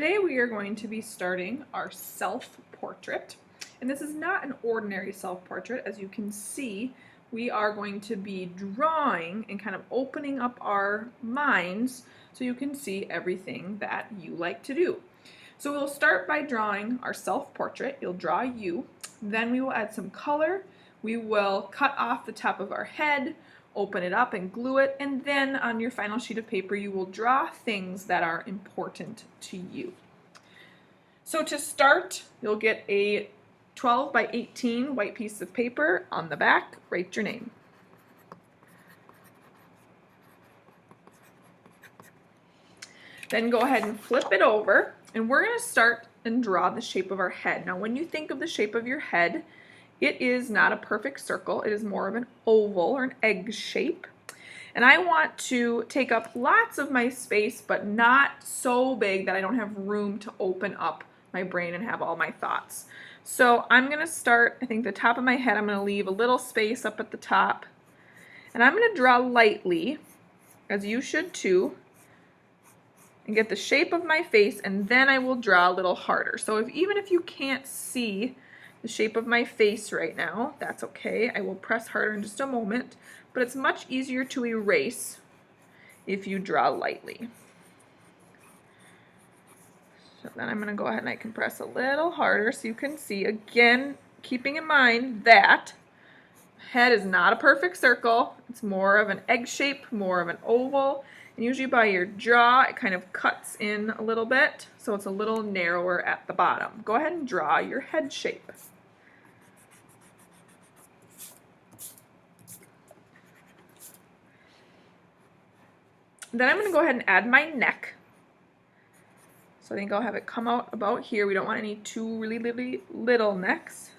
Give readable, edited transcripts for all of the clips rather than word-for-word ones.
Today we are going to be starting our self-portrait, and this is not an ordinary self-portrait. As you can see, we are going to be drawing and kind of opening up our minds so you can see everything that you like to do. So we'll start by drawing our self-portrait. You'll draw you, then we will add some color. We will cut off the top of our head, open it up and glue it, and then on your final sheet of paper you will draw things that are important to you. So to start, you'll get a 12 by 18 white piece of paper. On the back, write your name. Then go ahead and flip it over, and we're going to start and draw the shape of our head. Now when you think of the shape of your head, it is not a perfect circle, it is more of an oval or an egg shape. And I want to take up lots of my space, but not so big that I don't have room to open up my brain and have all my thoughts. So I'm going to start, I think the top of my head, I'm going to leave a little space up at the top. And I'm going to draw lightly, as you should too, and get the shape of my face, and then I will draw a little harder. So even if you can't see the shape of my face right now, that's okay. I will press harder in just a moment, but it's much easier to erase if you draw lightly. So then I'm going to go ahead and I can press a little harder so you can see, again, keeping in mind that head is not a perfect circle. It's more of an egg shape, more of an oval. And usually by your jaw, it kind of cuts in a little bit, so it's a little narrower at the bottom. Go ahead and draw your head shape. Then I'm going to go ahead and add my neck. So I think I'll have it come out about here. We don't want any too really little necks.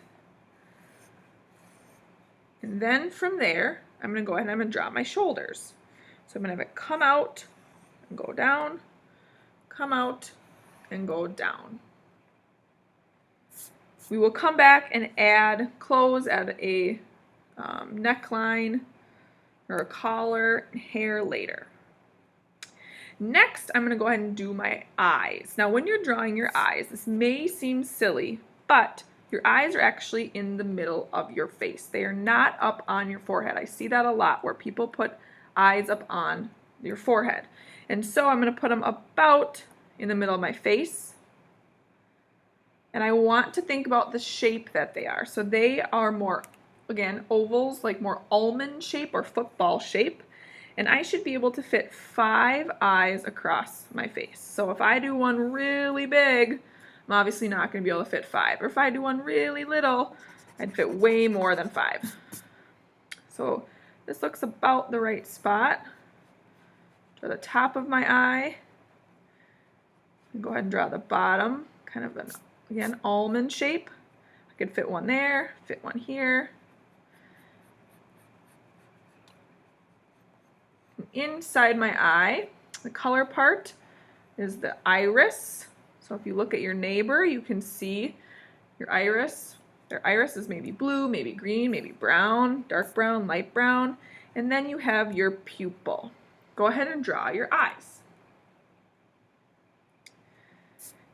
And then from there, I'm going to go ahead and I'm going to draw my shoulders. So I'm going to have it come out and go down, come out and go down. We will come back and add clothes, add a neckline or a collar and hair later. Next, I'm going to go ahead and do my eyes. Now, when you're drawing your eyes, this may seem silly, but your eyes are actually in the middle of your face. They are not up on your forehead. I see that a lot where people put eyes up on your forehead. And so I'm going to put them about in the middle of my face. And I want to think about the shape that they are. So they are more, again, ovals, like more almond shape or football shape. And I should be able to fit 5 eyes across my face. So if I do one really big, I'm obviously not going to be able to fit 5. Or if I do one really little, I'd fit way more than 5. So this looks about the right spot. Draw the top of my eye. And go ahead and draw the bottom, kind of an, again, almond shape. I could fit one there, fit one here. Inside my eye, the color part is the iris. So if you look at your neighbor, you can see your iris. Their iris is maybe blue, maybe green, maybe brown, dark brown, light brown. And then you have your pupil. Go ahead and draw your eyes.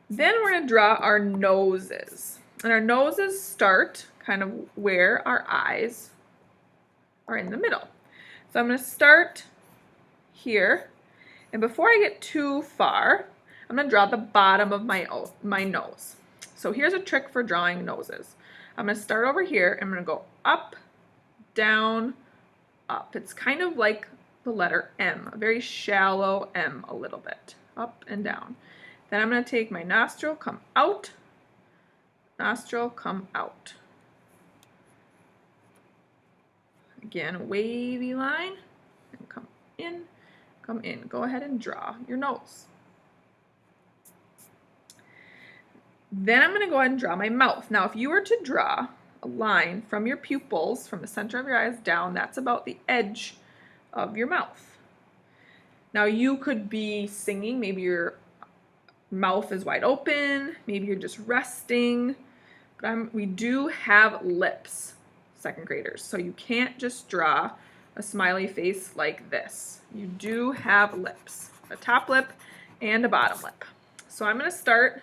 Then we're going to draw our noses. And our noses start kind of where our eyes are in the middle. So I'm going to start here, and before I get too far, I'm going to draw the bottom of my nose. So here's a trick for drawing noses. I'm going to start over here, and I'm going to go up, down, up. It's kind of like the letter M, a very shallow M a little bit, up and down. Then I'm going to take my nostril, come out, nostril, come out. Again, a wavy line, and come in. Come in. Go ahead and draw your nose. Then I'm going to go ahead and draw my mouth. Now, if you were to draw a line from your pupils, from the center of your eyes down, that's about the edge of your mouth. Now, you could be singing. Maybe your mouth is wide open. Maybe you're just resting. But we do have lips, second graders, so you can't just draw a smiley face like this. You do have lips, a top lip and a bottom lip. So I'm going to start,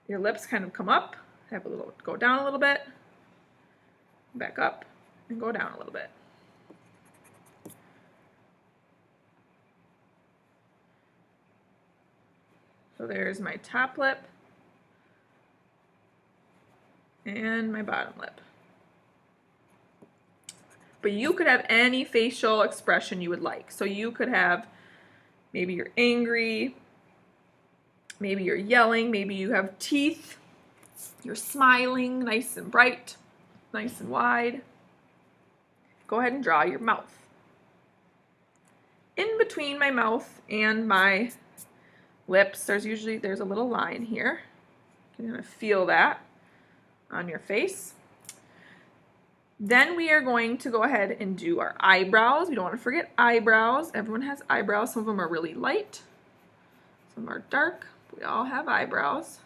your lips kind of come up, have a little, go down a little bit, back up, and go down a little bit. So there's my top lip and my bottom lip. But you could have any facial expression you would like. So you could have, maybe you're angry, maybe you're yelling, maybe you have teeth, you're smiling, nice and bright, nice and wide. Go ahead and draw your mouth. In between my mouth and my lips, there's a little line here. You're going to feel that on your face. Then we are going to go ahead and do our eyebrows. We don't want to forget eyebrows. Everyone has eyebrows. Some of them are really light, some are dark. We all have eyebrows.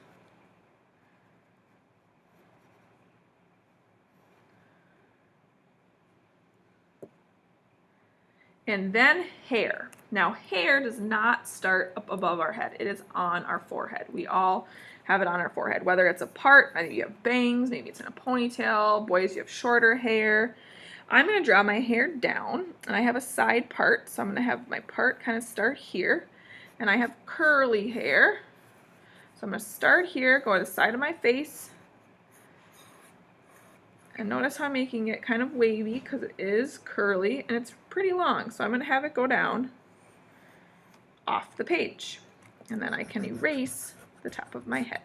And then hair. Now hair does not start up above our head. It is on our forehead. We all have it on our forehead, whether it's a part, maybe you have bangs, maybe it's in a ponytail. Boys, you have shorter hair. I'm going to draw my hair down, and I have a side part, so I'm going to have my part kind of start here, and I have curly hair. So I'm going to start here, go to the side of my face, and notice how I'm making it kind of wavy because it is curly and it's pretty long. So I'm going to have it go down off the page, and then I can erase the top of my head.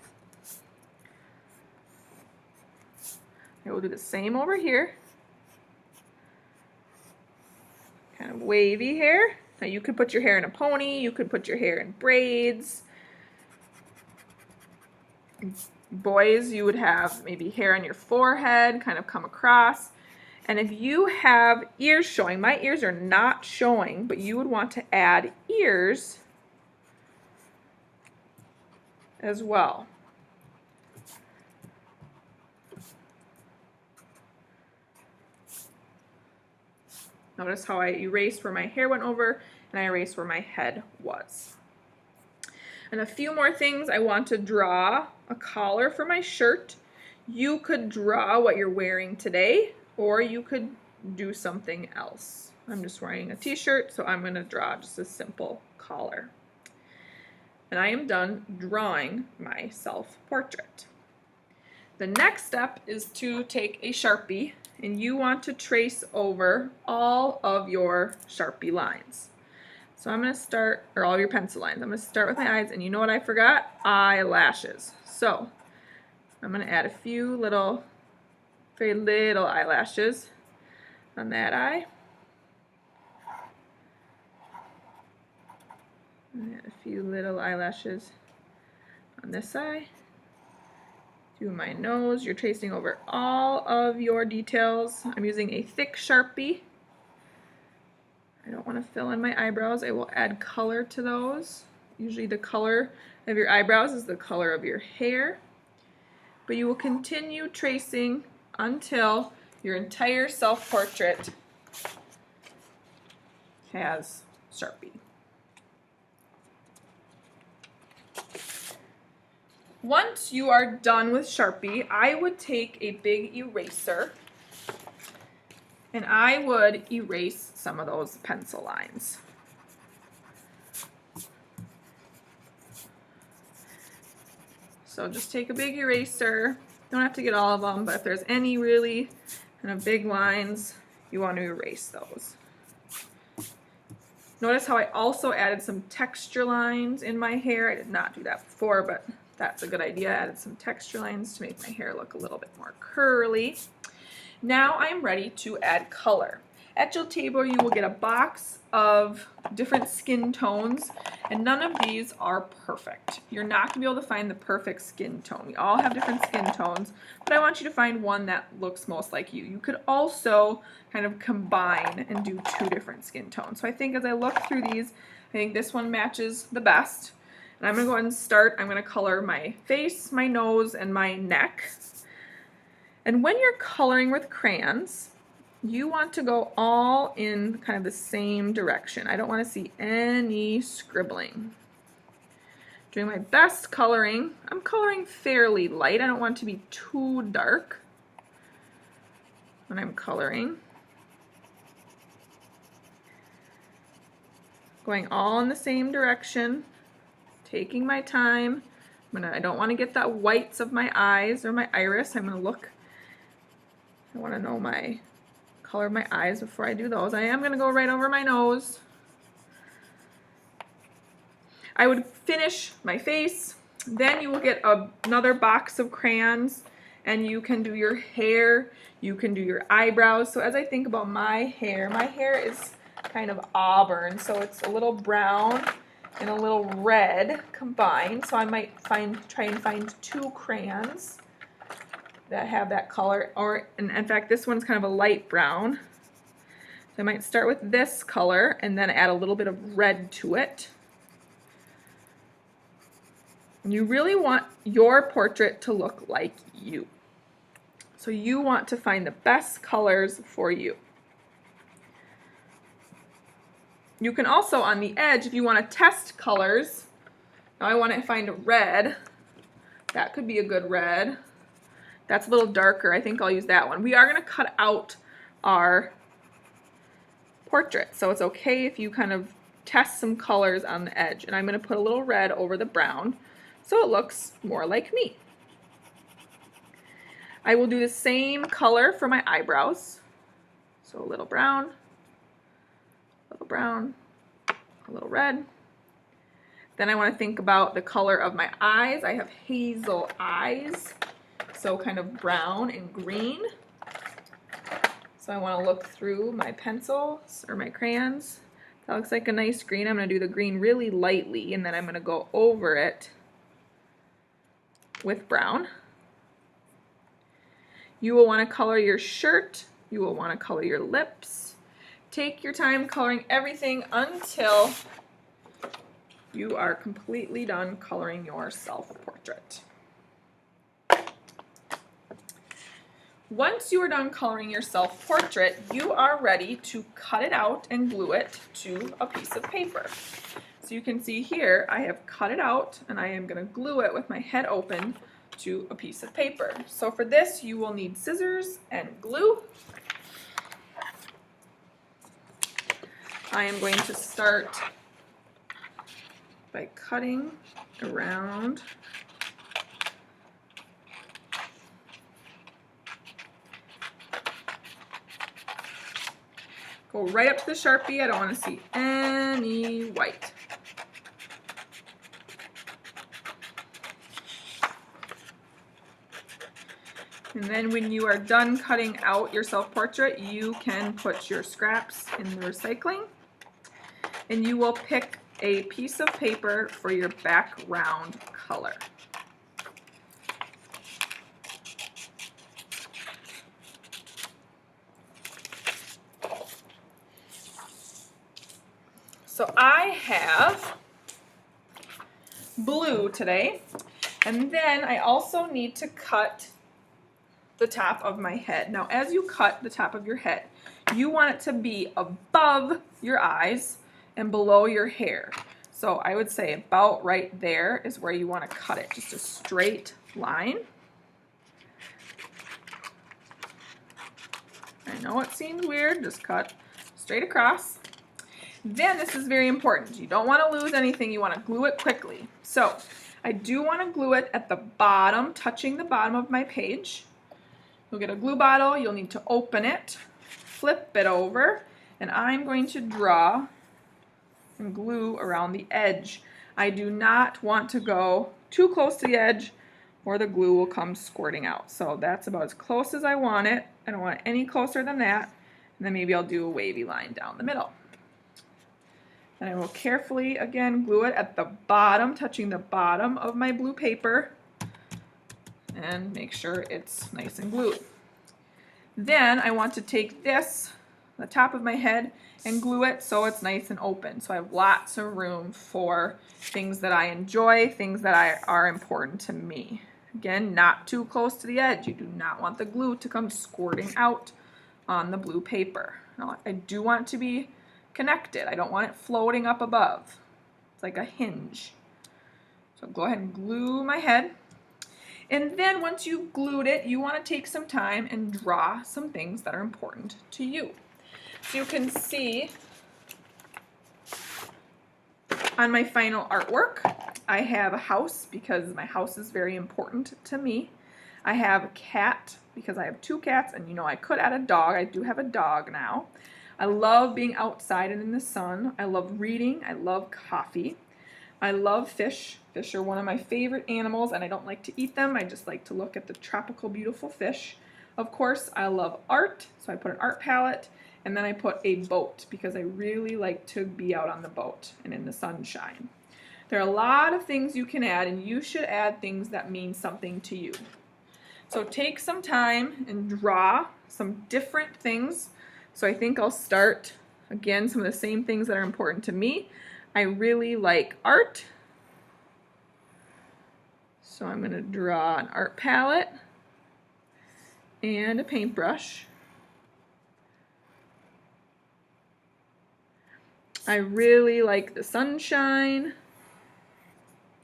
I will do the same over here. Kind of wavy hair. Now you could put your hair in a pony, you could put your hair in braids. Boys, you would have maybe hair on your forehead, kind of come across. And if you have ears showing, my ears are not showing, but you would want to add ears as well. Notice how I erased where my hair went over and I erased where my head was. And a few more things. I want to draw a collar for my shirt. You could draw what you're wearing today, or you could do something else. I'm just wearing a t-shirt, so I'm going to draw just a simple collar. And I am done drawing my self-portrait. The next step is to take a Sharpie, and you want to trace over all of your Sharpie lines. So I'm going to start, or all your pencil lines. I'm going to start with my eyes, and you know what I forgot? Eyelashes. So I'm going to add a few little, very little eyelashes on that eye. Add a few little eyelashes on this eye. Do my nose. You're tracing over all of your details. I'm using a thick Sharpie. I don't want to fill in my eyebrows. I will add color to those. Usually the color of your eyebrows is the color of your hair. But you will continue tracing until your entire self-portrait has Sharpie. Once you are done with Sharpie, I would take a big eraser and I would erase some of those pencil lines. So just take a big eraser. Don't have to get all of them, but if there's any really kind of big lines, you want to erase those. Notice how I also added some texture lines in my hair. I did not do that before, but that's a good idea. I added some texture lines to make my hair look a little bit more curly. Now I'm ready to add color. At your table you will get a box of different skin tones, and none of these are perfect. You're not going to be able to find the perfect skin tone. We all have different skin tones, but I want you to find one that looks most like you. You could also kind of combine and do two different skin tones. So I think as I look through these, I think this one matches the best. And I'm going to go ahead and start. I'm going to color my face, my nose, and my neck. And when you're coloring with crayons, you want to go all in kind of the same direction. I don't want to see any scribbling. Doing my best coloring. I'm coloring fairly light. I don't want it to be too dark when I'm coloring. Going all in the same direction, taking my time. I don't want to get the whites of my eyes or my iris. I want to know my color of my eyes before I do those. I am going to go right over my nose. I would finish my face. Then you will get another box of crayons and you can do your hair, you can do your eyebrows. So as I think about my hair is kind of auburn, so it's a little brown and a little red combined. So I might try and find 2 crayons that have that color, or in fact this one's kind of a light brown. So I might start with this color and then add a little bit of red to it. You really want your portrait to look like you. So you want to find the best colors for you. You can also, on the edge, if you want to test colors, now I want to find a red. That could be a good red. That's a little darker. I think I'll use that one. We are going to cut out our portrait, so it's okay if you kind of test some colors on the edge. And I'm going to put a little red over the brown so it looks more like me. I will do the same color for my eyebrows. So a little brown, a little red. Then I want to think about the color of my eyes. I have hazel eyes, so kind of brown and green. So I want to look through my pencils or my crayons. That looks like a nice green. I'm going to do the green really lightly, and then I'm going to go over it with brown. You will want to color your shirt. You will want to color your lips. Take your time coloring everything until you are completely done coloring your self-portrait. Once you are done coloring your self-portrait, you are ready to cut it out and glue it to a piece of paper. So you can see here I have cut it out and I am going to glue it with my head open to a piece of paper. So for this you will need scissors and glue. I am going to start by cutting around go right up to the Sharpie. I don't want to see any white. And then when you are done cutting out your self-portrait, you can put your scraps in the recycling. And you will pick a piece of paper for your background color. So I have blue today, and then I also need to cut the top of my head. Now as you cut the top of your head, you want it to be above your eyes and below your hair. So I would say about right there is where you want to cut it, just a straight line. I know it seems weird, just cut straight across. Then this is very important. You don't want to lose anything, you want to glue it quickly. So I do want to glue it at the bottom, touching the bottom of my page. You'll get a glue bottle, you'll need to open it, flip it over, and I'm going to draw and glue around the edge. I do not want to go too close to the edge or the glue will come squirting out. So that's about as close as I want it. I don't want it any closer than that. And then maybe I'll do a wavy line down the middle. And I will carefully, again, glue it at the bottom, touching the bottom of my blue paper, and make sure it's nice and glued. Then I want to take this, the top of my head, and glue it so it's nice and open. So I have lots of room for things that I enjoy, things that are important to me. Again, not too close to the edge. You do not want the glue to come squirting out on the blue paper. Now, I do want it to be connected. I don't want it floating up above. It's like a hinge. So go ahead and glue my head. And then once you've glued it, you want to take some time and draw some things that are important to you. So you can see on my final artwork, I have a house because my house is very important to me. I have a cat because I have 2 cats, and you know I could add a dog. I do have a dog now. I love being outside and in the sun. I love reading. I love coffee. I love fish. Fish are one of my favorite animals, and I don't like to eat them. I just like to look at the tropical, beautiful fish. Of course, I love art, so I put an art palette, and then I put a boat because I really like to be out on the boat and in the sunshine. There are a lot of things you can add, and you should add things that mean something to you. So take some time and draw some different things. So I think I'll start, again, some of the same things that are important to me. I really like art. So I'm going to draw an art palette and a paintbrush. I really like the sunshine.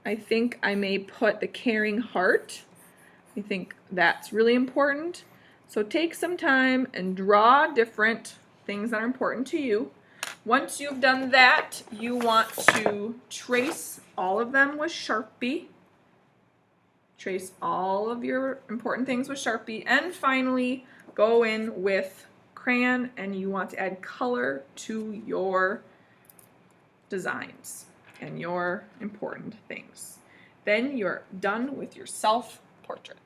I think I may put the caring heart. I think that's really important. So take some time and draw different things that are important to you. Once you've done that, you want to trace all of them with Sharpie. Trace all of your important things with Sharpie. And finally, go in with crayon, and you want to add color to your designs and your important things. Then you're done with your self-portrait.